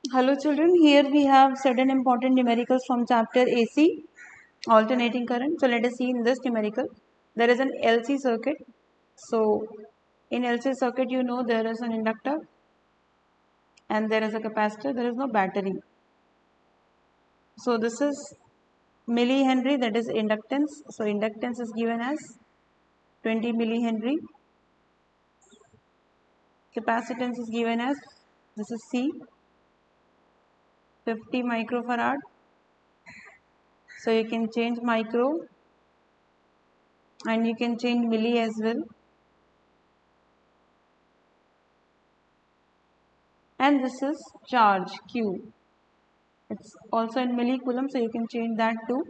Hello children, here we have certain important numericals from chapter AC, alternating current. So let us see in this numerical. There is an LC circuit. So in LC circuit you know there is an inductor and there is a capacitor, there is no battery. So this is millihenry, that is inductance. So inductance is given as 20 millihenry. Capacitance is given as, this is C, 50 microfarad. So you can change micro and you can change milli as well. And this is charge Q. It's also in millicoulomb, so you can change that too.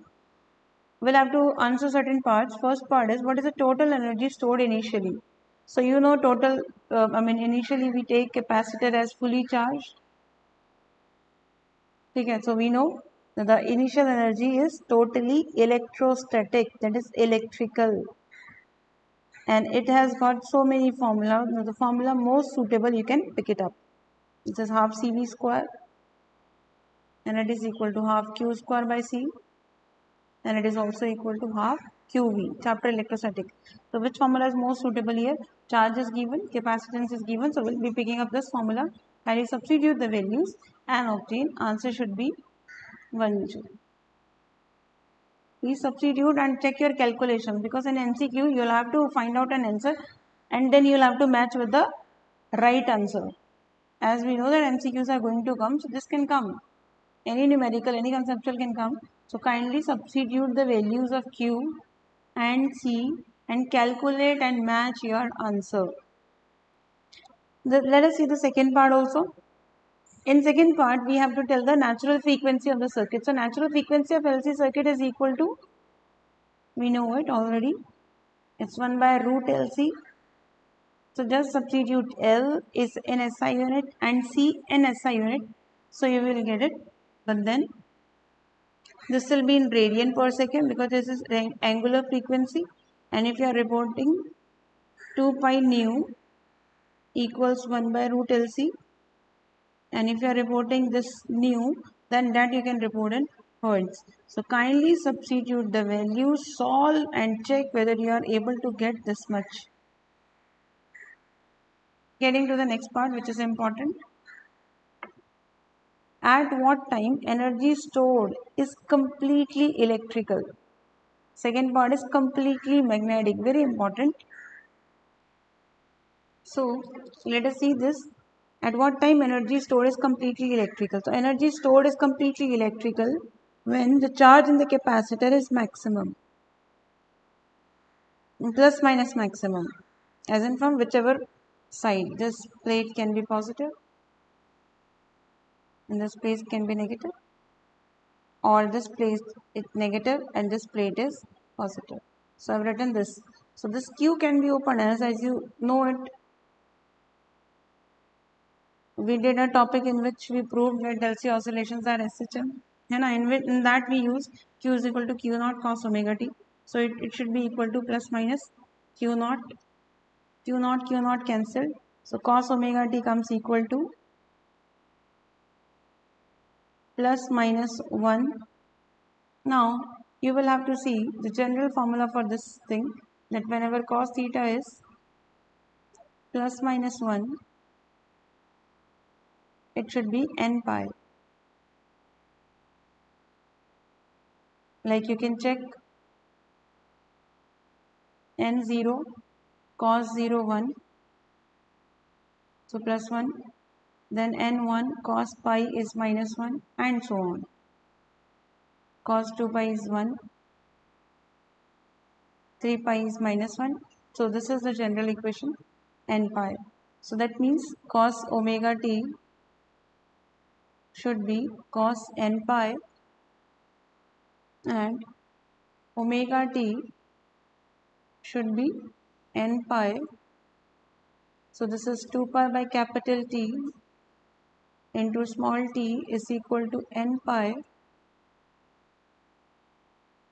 We'll have to answer certain parts. First part is, what is the total energy stored initially? So you know total, initially we take capacitor as fully charged. Okay, so we know that the initial energy is totally electrostatic, that is electrical. And it has got so many formula. The formula most suitable, you can pick it up. It is half CV square and it is equal to half Q square by C, and it is also equal to half QV, chapter electrostatic. So which formula is most suitable here? Charge is given, capacitance is given, so we'll be picking up this formula and you substitute the values and obtain answer should be 1 joule. Please substitute and check your calculation, because in MCQ you'll have to find out an answer and then you'll have to match with the right answer. As we know that MCQs are going to come, so this can come. Any numerical, any conceptual can come. So kindly substitute the values of Q and C and calculate and match your answer. Let us see the second part also. In second part, we have to tell the natural frequency of the circuit. So natural frequency of LC circuit is equal to, we know it already, it's 1 by root LC. So just substitute L is in SI unit and C in SI unit. So you will get it. But then this will be in radian per second, because this is angular frequency, and if you are reporting 2 pi nu equals 1 by root LC, and if you are reporting this nu, then that you can report in hertz. So kindly substitute the value, solve and check whether you are able to get this much. Getting to the next part, which is important. At what time energy stored is completely electrical? Second part is completely magnetic, very important. So let us see this. At what time energy stored is completely electrical? So energy stored is completely electrical when the charge in the capacitor is maximum, plus minus maximum, as in from whichever side. This plate can be positive and this plate can be negative, or this plate is negative and this plate is positive. So I have written this. So this Q can be open as you know it. We did a topic in which we proved that Delphi oscillations are SHM. And in that we use Q is equal to Q naught cos omega t. So it should be equal to plus minus Q naught. Q naught cancelled. So cos omega t comes equal to plus minus 1. Now you will have to see the general formula for this thing, that whenever cos theta is plus minus 1, it should be n pi. Like you can check n0 cos 0 1, so plus 1, then n1 cos pi is minus 1, and so on. Cos 2 pi is 1, 3 pi is minus 1. So this is the general equation, n pi. So that means cos omega t should be cos n pi, and omega t should be n pi. So this is 2 pi by capital T into small t is equal to n pi.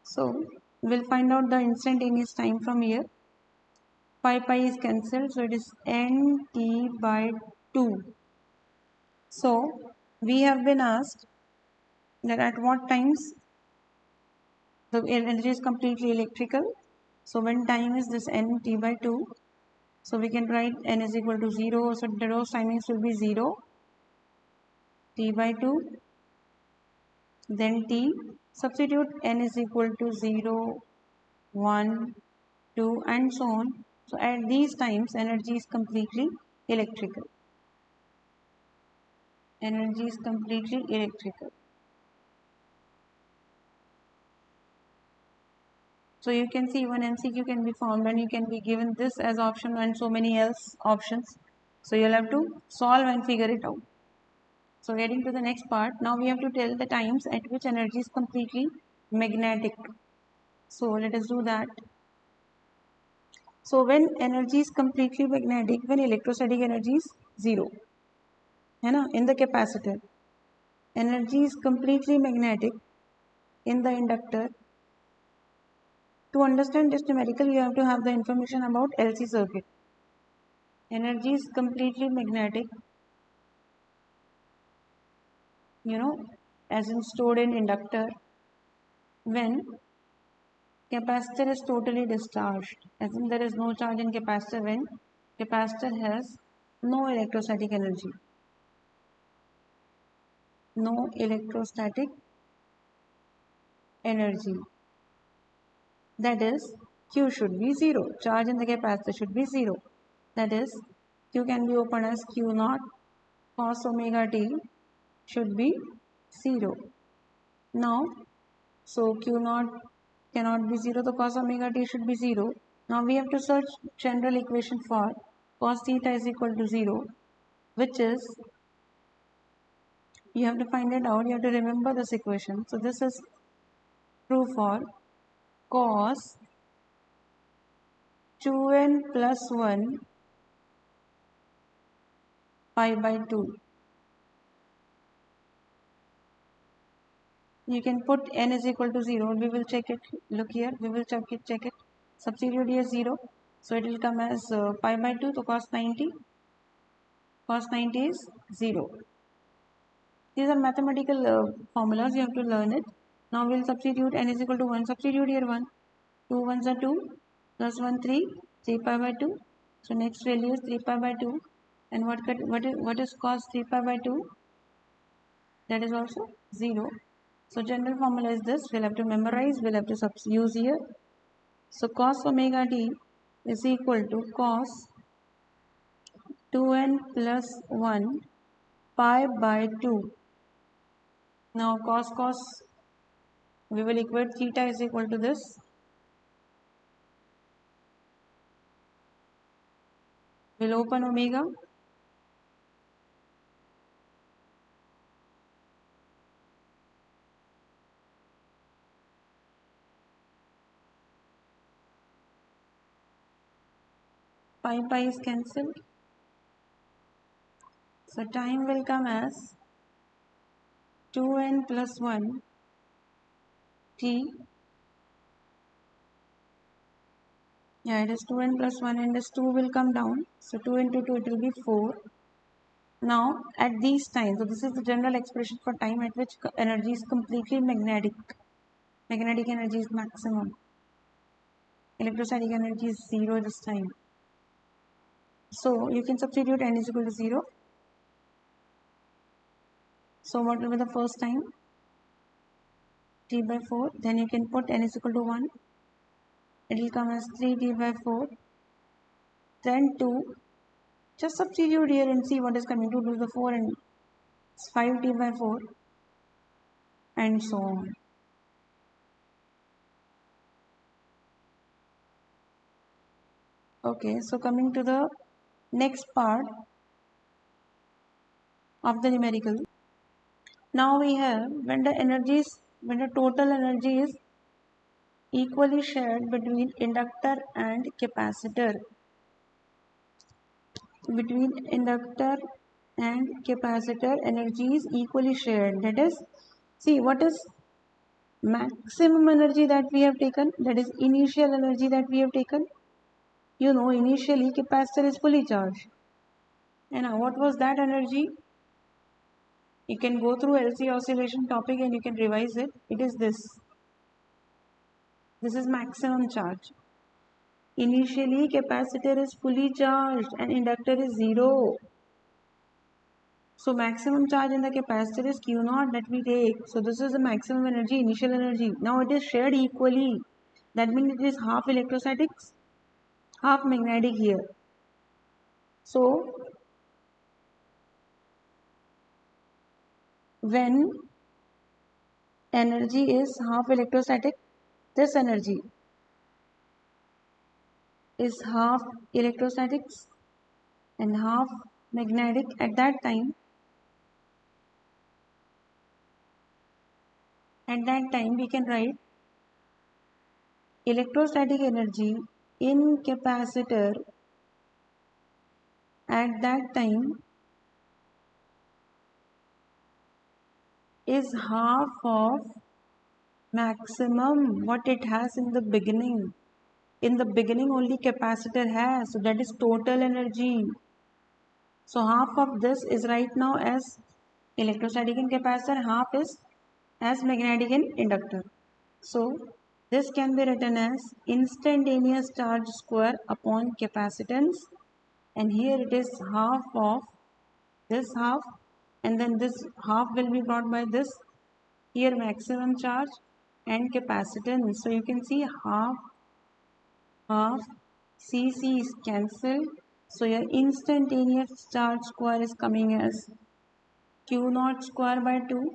So we'll find out the instantaneous time from here. Pi is cancelled, so it is nt by 2. So we have been asked that at what times the energy is completely electrical. So when time is this n t by 2, so we can write n is equal to 0. So those timings will be 0, t by 2, then t. Substitute n is equal to 0, 1, 2 and so on. So at these times energy is completely electrical. Energy is completely electrical. So you can see one MCQ can be found and you can be given this as option and so many else options. So you'll have to solve and figure it out. So getting to the next part, now we have to tell the times at which energy is completely magnetic. So let us do that. So when energy is completely magnetic, when electrostatic energy is 0, in the capacitor, energy is completely magnetic in the inductor. To understand this numerical, you have to have the information about LC circuit. Energy is completely magnetic, as in stored in inductor when capacitor is totally discharged, as in there is no charge in capacitor when capacitor has no electrostatic energy. No electrostatic energy. That is, Q should be 0. Charge in the capacitor should be 0. That is, Q can be opened as Q naught cos omega t should be 0. Now, so Q naught cannot be 0, the cos omega t should be 0. Now we have to search general equation for cos theta is equal to 0, which is, you have to find it out, you have to remember this equation. So this is true for cos 2n plus 1 pi by 2. You can put n is equal to 0. We will check it. Look here. We will check it. Substitute here 0. So it will come as pi by 2. So cos 90. Cos 90 is 0. These are mathematical formulas. You have to learn it. Now we will substitute n is equal to 1. Substitute here 1. 2 ones are 2. Plus 1 3. 3 pi by 2. So next value is 3 pi by 2. And what is cos 3 pi by 2? That is also 0. So general formula is this. We'll have to memorize. We'll have to use here. So cos omega t is equal to cos 2n plus 1 pi by 2. Now cos, we will equate theta is equal to this. We'll open omega. Pi is cancelled. So time will come as 2n plus 1 t. Yeah, it is 2n plus 1 and this 2 will come down. So 2 into 2 it will be 4. Now at these times, so this is the general expression for time at which energy is completely magnetic. Magnetic energy is maximum. Electrostatic energy is 0 this time. So you can substitute n is equal to 0. So what will be the first time? T by 4. Then you can put n is equal to 1. It will come as 3t by 4. Then 2. Just substitute here and see what is coming. 2 to the 4 and it's 5t by 4. And so on. Okay, so coming to the next part of the numerical. Now we have when the total energy is equally shared between inductor and capacitor. Between inductor and capacitor, energy is equally shared. That is, see what is maximum energy that we have taken, that is initial energy that we have taken. Initially capacitor is fully charged. And now what was that energy? You can go through LC oscillation topic and you can revise it. It is this. This is maximum charge. Initially, capacitor is fully charged and inductor is 0. So maximum charge in the capacitor is Q naught that we take. So this is the maximum energy, initial energy. Now it is shared equally. That means it is half electrostatics, half magnetic here. So when energy is half electrostatic, this energy is half electrostatics and half magnetic. At that time we can write electrostatic energy in capacitor at that time is half of maximum what it has in the beginning. In the beginning only capacitor has, so that is total energy. So half of this is right now as electrostatic in capacitor, half is as magnetic in inductor. So this can be written as instantaneous charge square upon capacitance, and here it is half of this half, and then this half will be brought by this here maximum charge and capacitance. So you can see half CC is cancelled. So your instantaneous charge square is coming as Q naught square by 2,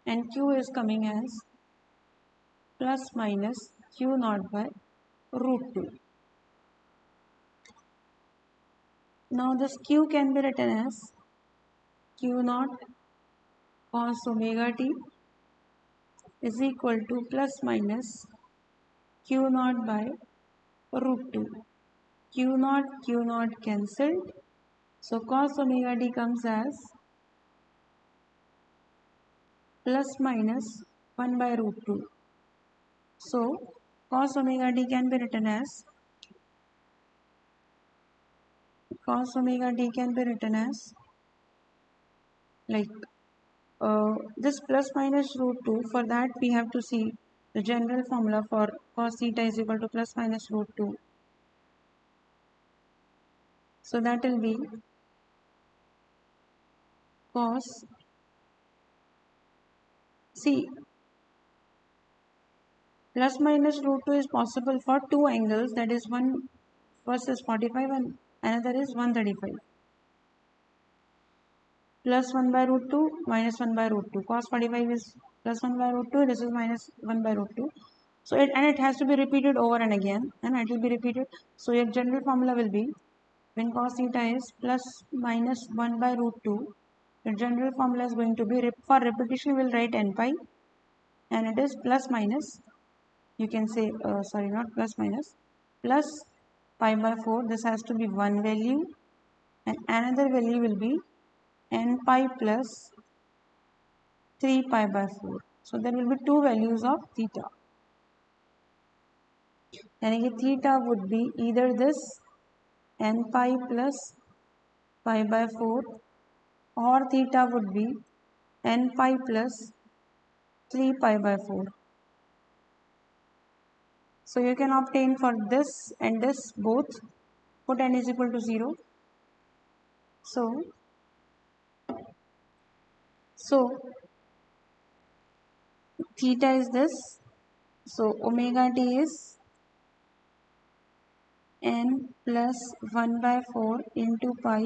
and Q is coming as plus minus Q naught by root 2. Now this Q can be written as Q naught cos omega t is equal to plus minus Q naught by root 2. Q naught cancelled. So cos omega t comes as plus minus 1 by root 2. So cos omega t can be written as like this plus minus root 2. For that we have to see the general formula for cos theta is equal to plus minus root 2. So that will be cos, see, plus minus root 2 is possible for two angles, that is one first is 45 and another is 135. Plus 1 by root 2 minus 1 by root 2. Cos 45 is plus 1 by root 2. This is minus 1 by root 2. So it has to be repeated over and again, and it will be repeated. So your general formula will be when cos theta is plus minus 1 by root 2. The general formula is going to be for repetition we will write n pi, and it is plus minus. You can say sorry, not plus minus, plus pi by 4. This has to be one value, and another value will be n pi plus 3 pi by 4. So there will be two values of theta. And theta would be either this n pi plus pi by 4, or theta would be n pi plus 3 pi by 4. So you can obtain for this and this both, put n is equal to 0. So theta is this. So omega t is n plus 1 by 4 into pi.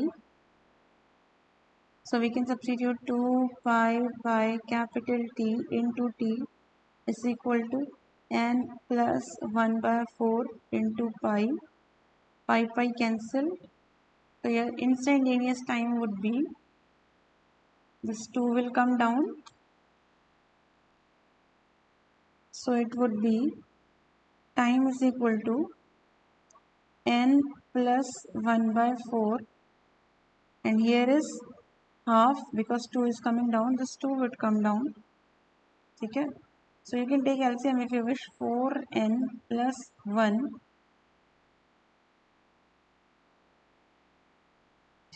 So we can substitute 2 pi by capital T into T is equal to n plus 1 by 4 into pi. Pi cancel. So your instantaneous time would be, this 2 will come down. So it would be time is equal to n plus 1 by 4, and here is half because 2 is coming down, this 2 would come down. Okay, so you can take LCM if you wish. 4n plus 1,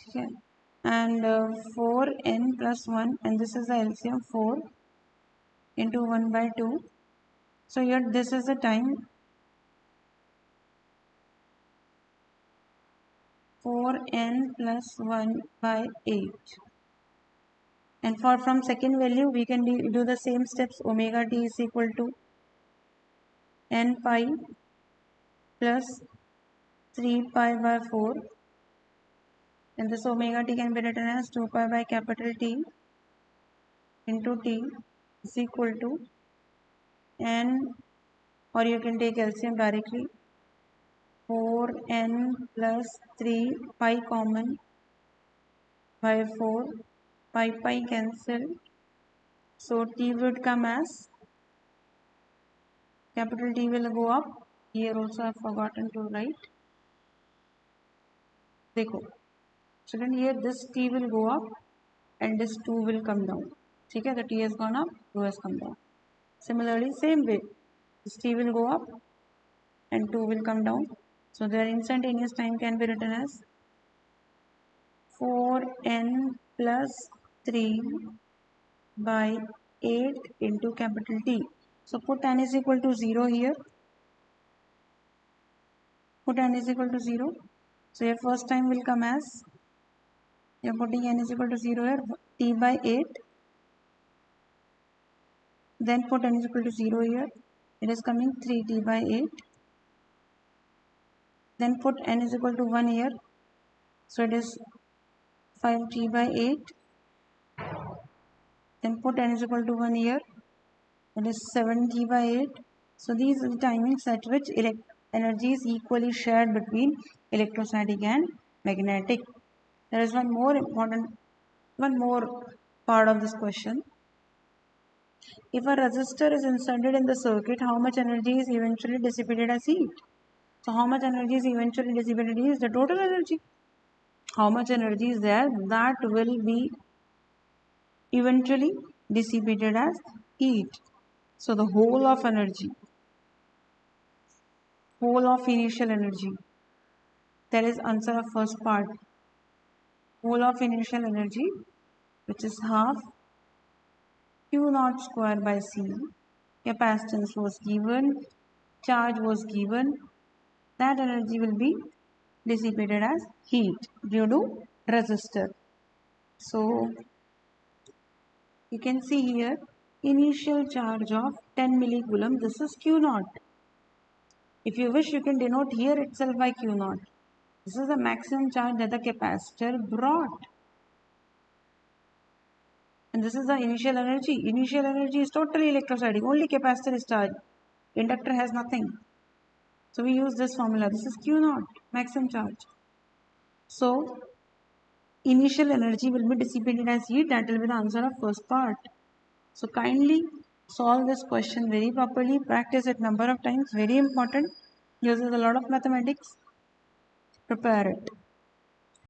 okay, and 4n plus 1, and this is the LCM 4 into 1 by 2. So here this is the time 4n plus 1 by 8. And for from second value we can do the same steps. Omega t is equal to n pi plus 3 pi by 4, and this omega t can be written as 2 pi by capital T into t is equal to n, or you can take LCM directly, 4n plus 3 pi common by 4, pi cancel, so t would come as capital T will go up. Here also I have forgotten to write. देखो, children, here this t will go up and this 2 will come down. ठीक है, the t has gone up, 2 has come down. Similarly, same way, this t will go up and 2 will come down. So their instantaneous time can be written as 4n plus 3 by 8 into capital T. So put n is equal to 0 here. Put n is equal to 0. So your first time will come as, you are putting n is equal to 0 here, t by 8. Then put n is equal to 0 here. It is coming 3t by 8. Then put n is equal to 1 here. So it is 5t by 8. Then put n is equal to 1 here. It is 7t by 8. So these are the timings at which energy is equally shared between electrostatic and magnetic. There is one more part of this question. If a resistor is inserted in the circuit, how much energy is eventually dissipated as heat? So how much energy is eventually dissipated is the total energy. How much energy is there that will be eventually dissipated as heat. So the whole of energy, whole of initial energy, that is answer of first part. Whole of initial energy, which is half Q naught square by C. Capacitance was given, charge was given. That energy will be dissipated as heat due to resistor. So you can see here initial charge of 10 millicoulomb. This is Q naught. If you wish, you can denote here itself by Q naught. This is the maximum charge that the capacitor brought. And this is the initial energy. Initial energy is totally electrostatic. Only capacitor is charged. Inductor has nothing. So we use this formula. This is Q naught, maximum charge. So initial energy will be dissipated as heat. That will be the answer of first part. So kindly solve this question very properly. Practice it number of times. Very important. Uses a lot of mathematics. Prepare it.